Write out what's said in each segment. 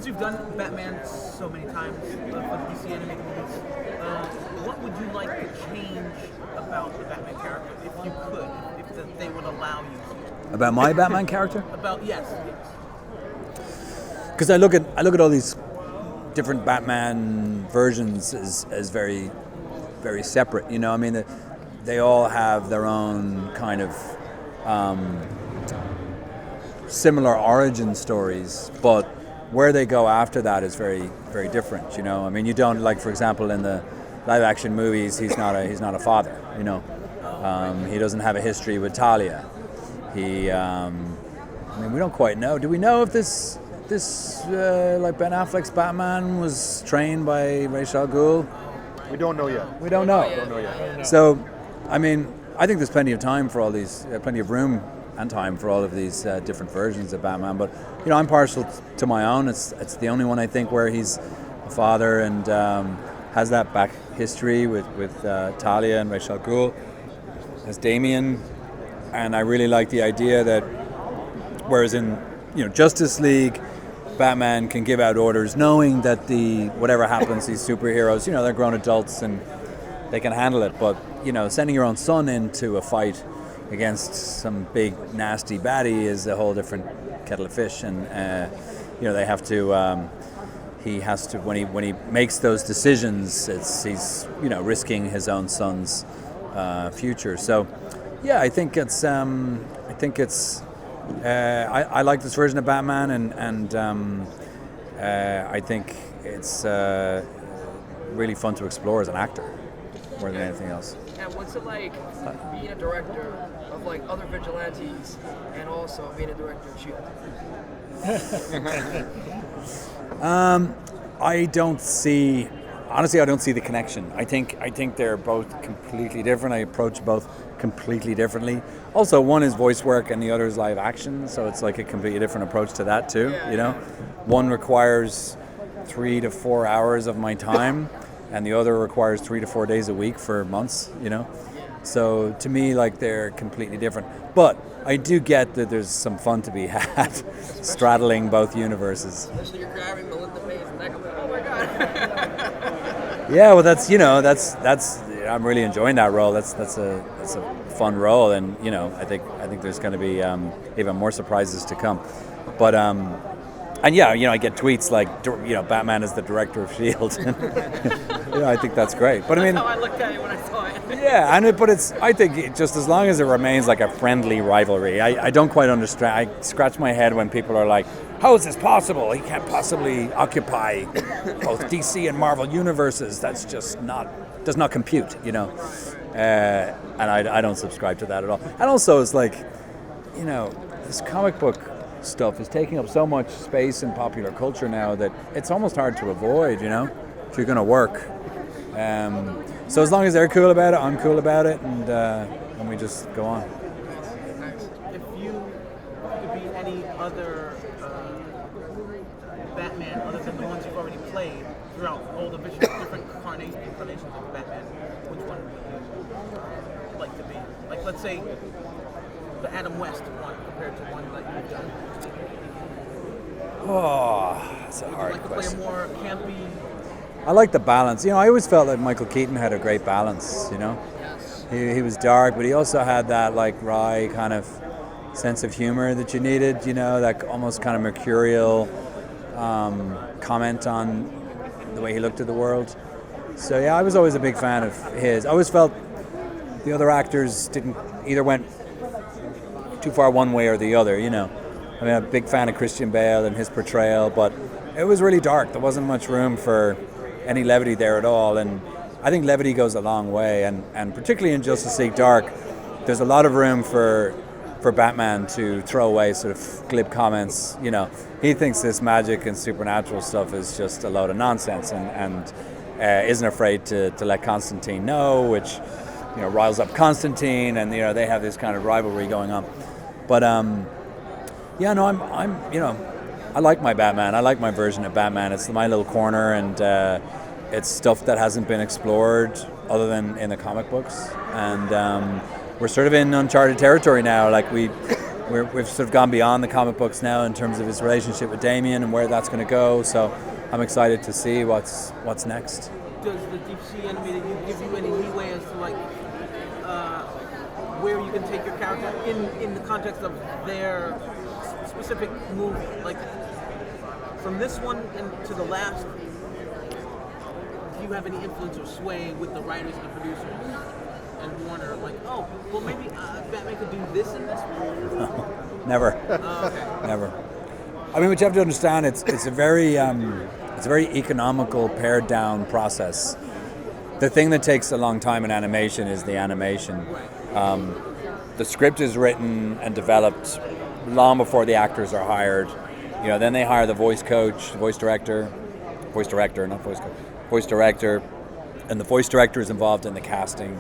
since you've done Batman so many times for the DC animated movies, what would you like to change about the Batman character, if you could, if they would allow you to? About my Batman character? Yes. Because I look at all these different Batman versions as very, very separate. You know, I mean, they all have their own kind of similar origin stories, but where they go after that is very, very different. You know, I mean, you don't, like, for example, in the live action movies, he's not a father. You know, he doesn't have a history with Talia. I mean, we don't quite know. Do we know if this like Ben Affleck's Batman was trained by Ra's al Ghul? We don't know yet. We don't know. We don't know yet. So, I mean, I think there's plenty of time for all these, plenty of room and time for all of these different versions of Batman. But you know, I'm partial to my own. It's the only one I think where he's a father and has that back history with Talia and Ra's al Ghul as Damian. And I really like the idea that, whereas in Justice League, Batman can give out orders knowing that whatever happens, these superheroes, they're grown adults and they can handle it. But, sending your own son into a fight against some big, nasty baddie is a whole different kettle of fish. And, they have to, he has to, when he makes those decisions, he's risking his own son's future. So, yeah, I think it's, I like this version of Batman, and I think it's really fun to explore as an actor more than anything else. And what's it like being a director of like other vigilantes and also being a director of S.H.I.E.L.D.? I don't see the connection. I think they're both completely different. I approach both completely differently. Also, one is voice work and the other is live action, so it's like a completely different approach to that too. One requires 3 to 4 hours of my time, and the other requires 3 to 4 days a week for months. So to me, like, they're completely different. But I do get that there's some fun to be had straddling both universes. Especially you're grabbing Melinda Payne's neck. I'm like, oh my god. Yeah, well, that's I'm really enjoying that role. That's a fun role, and I think there's going to be even more surprises to come. But and yeah, I get tweets like Batman is the director of S.H.I.E.L.D. I think that's great. But I mean, that's how I looked at it when I saw it. Yeah, I think just as long as it remains like a friendly rivalry. I don't quite understand. I scratch my head when people are like, how is this possible? He can't possibly occupy both DC and Marvel universes. That's just does not compute, and I don't subscribe to that at all. And also, it's like, this comic book stuff is taking up so much space in popular culture now that it's almost hard to avoid, if you're going to work. So as long as they're cool about it, I'm cool about it, and we just go on. If you could be any other Batman other than the ones you've already played throughout all the different incarnations of Batman, which one would you like to be? Like, let's say the Adam West one compared to one that you've done. Oh, that's a hard question. question. Play a more campy. I like the balance. I always felt like Michael Keaton had a great balance. Yes. He was dark, but he also had that like wry kind of sense of humor that you needed. That almost kind of mercurial comment on the way he looked at the world. So yeah, I was always a big fan of his. I always felt the other actors went too far one way or the other. I mean, I'm a big fan of Christian Bale and his portrayal, but it was really dark. There wasn't much room for any levity there at all, and I think levity goes a long way, and particularly in Justice League Dark, there's a lot of room for Batman to throw away sort of glib comments. He thinks this magic and supernatural stuff is just a load of nonsense, and isn't afraid to let Constantine know, which riles up Constantine, and they have this kind of rivalry going on. But yeah, no, I like my Batman. I like my version of Batman. It's my little corner, and it's stuff that hasn't been explored other than in the comic books. And we're sort of in uncharted territory now. Like we we've sort of gone beyond the comic books now in terms of his relationship with Damien and where that's going to go. So I'm excited to see what's next. Does the DC animated give you any leeway as to like where you can take your character in the context of their specific movie? Like from this one and to the last, do you have any influence or sway with the writers and the producers and Warner? Like, oh, well maybe Batman could do this in this one. Never. Okay. Never. I mean, what you have to understand, it's a very economical, pared down process. The thing that takes a long time in animation is the animation. The script is written and developed long before the actors are hired. Then they hire the voice coach, voice director, and the voice director is involved in the casting.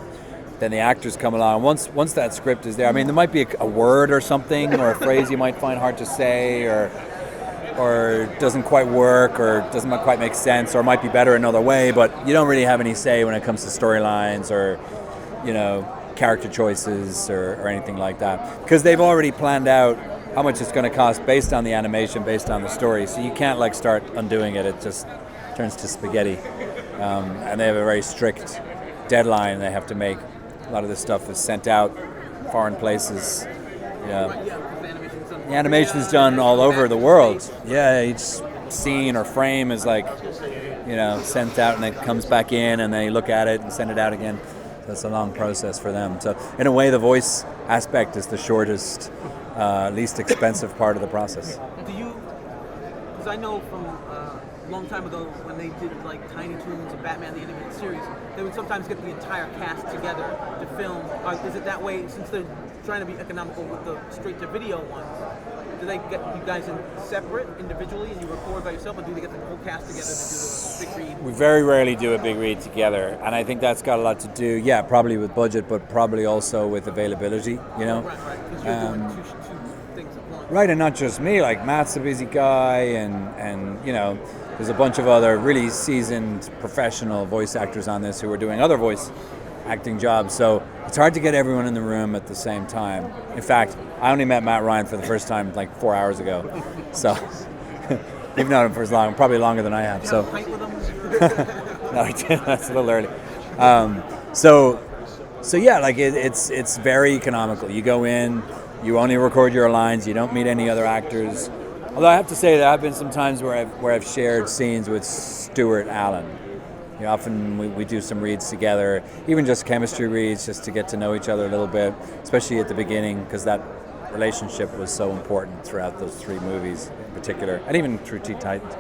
Then the actors come along. Once that script is there, I mean, there might be a word or something or a phrase you might find hard to say or doesn't quite work or doesn't quite make sense or might be better another way, but you don't really have any say when it comes to storylines or, character choices or anything like that. Because they've already planned out how much it's going to cost based on the animation, based on the story. So you can't start undoing it. It just turns to spaghetti. And they have a very strict deadline they have to make. A lot of this stuff is sent out foreign places. The animation is done all over the world. Yeah, each scene or frame is sent out and it comes back in and they look at it and send it out again. So it's a long process for them. So in a way, the voice aspect is the shortest, least expensive part of the process. Do you? Because I know from a long time ago when they did Tiny Toons and Batman the Animated Series, they would sometimes get the entire cast together to film. Is it that way since they're trying to be economical with the straight-to-video ones? Do they get you guys in separate, individually, and you record by yourself, or do they get the whole cast together to do a big read? We very rarely do a big read together, and I think that's got a lot to do, probably with budget, but probably also with availability, Right, because you're doing two things at once. Right, and not just me, Matt's a busy guy, and there's a bunch of other really seasoned professional voice actors on this who are doing other voice acting jobs, so it's hard to get everyone in the room at the same time. In fact, I only met Matt Ryan for the first time 4 hours ago, so you've known him for as long, probably longer than I have. So Fight with them? no, I did. That's a little early. It's very economical. You go in, you only record your lines, you don't meet any other actors. Although I have to say there have been some times where I've shared scenes with Stuart Allen. Often we do some reads together, even just chemistry reads, just to get to know each other a little bit, especially at the beginning, because that relationship was so important throughout those 3 movies in particular, and even through Teen Titans.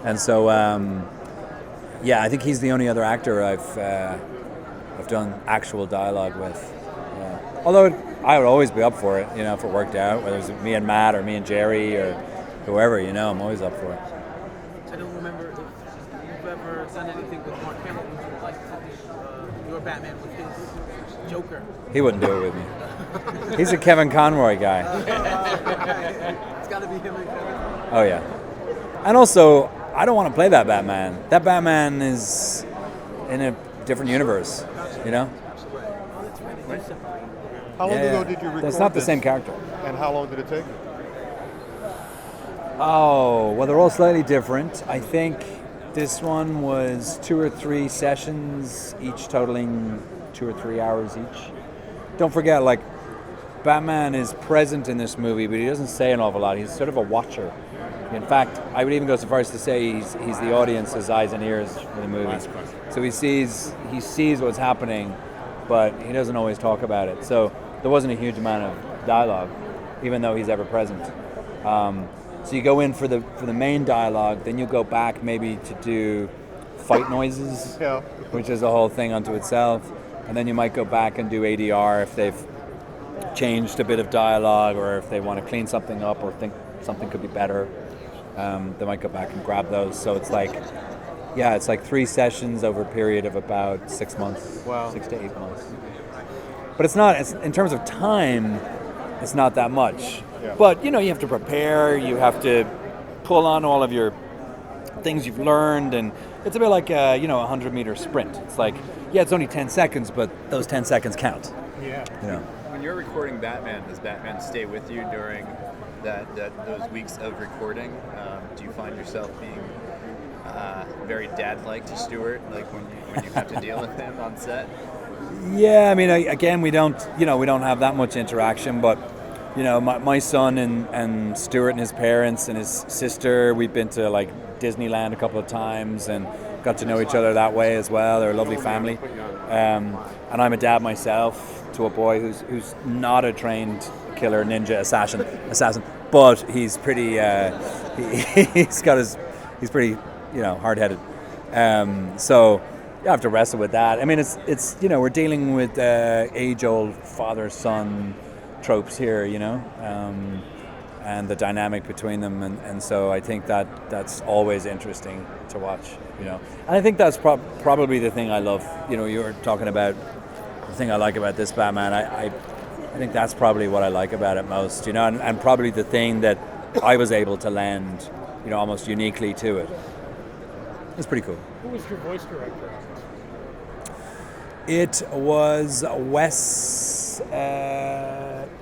And so, I think he's the only other actor I've done actual dialogue with. Although I would always be up for it, if it worked out, whether it was me and Matt or me and Jerry or whoever, I'm always up for it. I don't remember if you've ever done anything with Mark Hamill. Would you like to do your Batman with his Joker? He wouldn't do it with me. He's a Kevin Conroy guy. It's got to be him and Kevin. Oh, yeah. And also, I don't want to play that Batman. That Batman is in a different universe, How long ago did you record It's not the this, same character. and how long did it take you? Oh, well, they're all slightly different. I think this one was 2 or 3 sessions, each totaling 2 or 3 hours each. Don't forget, Batman is present in this movie, but he doesn't say an awful lot. He's sort of a watcher. In fact, I would even go so far as to say he's the audience's eyes and ears for the movie. So he sees what's happening, but he doesn't always talk about it. So there wasn't a huge amount of dialogue, even though he's ever present. So you go in for the main dialogue, then you go back maybe to do fight noises, which is a whole thing unto itself, and then you might go back and do ADR if they've changed a bit of dialogue or if they want to clean something up or think something could be better. They might go back and grab those. So it's it's 3 sessions over a period of about 6 months. Wow. 6 to 8 months. But it's in terms of time, it's not that much. Yeah. But, you have to prepare, you have to pull on all of your things you've learned, and it's a bit like a 100-meter sprint. It's it's only 10 seconds, but those 10 seconds count. Yeah. When when you're recording Batman, does Batman stay with you during those weeks of recording? Do you find yourself being very dad-like to Stewart, like when you have to deal with him on set? Yeah, I mean, again, we don't have that much interaction, but my son and Stuart and his parents and his sister, we've been to like Disneyland a couple of times and got to know each other that way as well. They're a lovely family, and I'm a dad myself to a boy who's not a trained killer, ninja, assassin, but he's pretty. He's pretty hard-headed. So you have to wrestle with that. I mean, it's we're dealing with age-old father-son tropes here, and the dynamic between them, and so I think that's always interesting to watch, and I think that's probably the thing I love. You were talking about the thing I like about this Batman. I think that's probably what I like about it most, and probably the thing that I was able to lend, almost uniquely to it. It's pretty cool. Who was your voice director? It was Wes.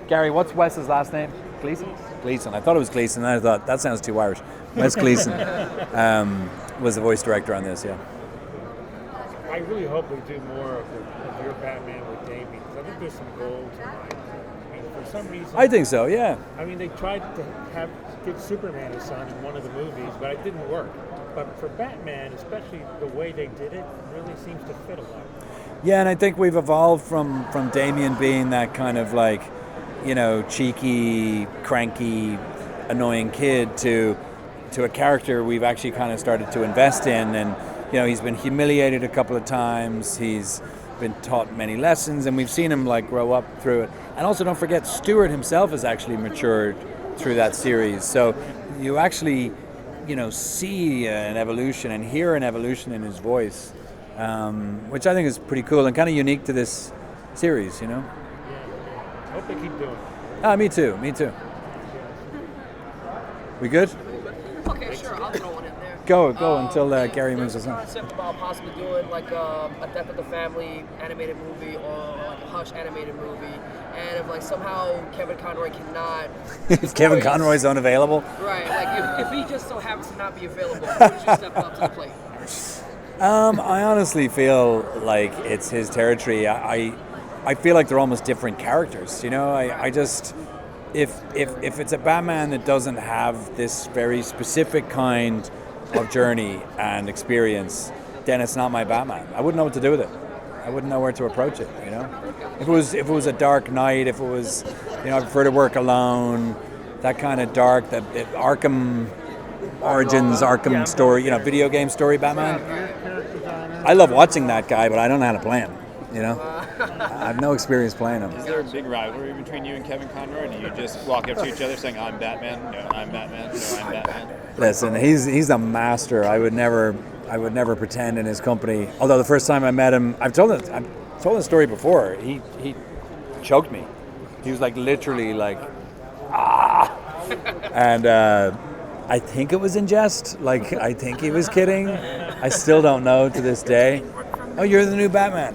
Gary, what's Wes's last name? Gleason. I thought it was Gleason, and I thought that sounds too Irish. Wes Gleason was the voice director on this. Yeah. I really hope they do more of your Batman with Damien, because I think there's some gold tonight. I mean, for some reason. I think so. Yeah. I mean, they tried to give Superman a son in one of the movies, but it didn't work. But for Batman, especially the way they did it, really seems to fit a lot. Yeah, and I think we've evolved from Damien being that kind of like, cheeky, cranky, annoying kid to a character we've actually kind of started to invest in. And, he's been humiliated a couple of times. He's been taught many lessons, and we've seen him like grow up through it. And also don't forget, Stewart himself has actually matured through that series. So you actually, see an evolution and hear an evolution in his voice. Which I think is pretty cool and kind of unique to this series, Yeah. Hope they keep doing it. Me too. We good? Okay, sure. I'll throw one in there. Go until Gary moves us on. Concept about possibly doing like a Death of the Family animated movie or like a Hush animated movie, and if like somehow Kevin Conroy cannot. If Kevin Conroy's unavailable. Right. Like if he just so happens to not be available, would you step up to the plate? I honestly feel like it's his territory. I feel like they're almost different characters. I just if it's a Batman that doesn't have this very specific kind of journey and experience, then it's not my Batman. I wouldn't know what to do with it. I wouldn't know where to approach it. If it was a Dark Knight, if it was, I prefer to work alone. That kind of dark, the Arkham Origins, Arkham story, video game story Batman. I love watching that guy, but I don't know how to play him. I have no experience playing him. Is there a big rivalry between you and Kevin Conroy? Do you just walk up to each other saying, "I'm Batman"? No, I'm Batman. No, I'm Batman. Listen, he's a master. I would never pretend in his company. Although the first time I met him, I've told the story before. He choked me. He was like literally like, ah, and I think it was in jest. Like I think he was kidding. I still don't know to this day. Oh, you're the new Batman.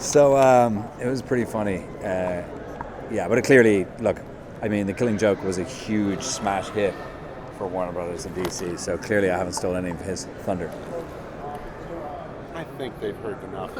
So it was pretty funny. But it clearly, look, I mean, The Killing Joke was a huge smash hit for Warner Brothers in DC. So clearly, I haven't stolen any of his thunder. I think they've heard enough.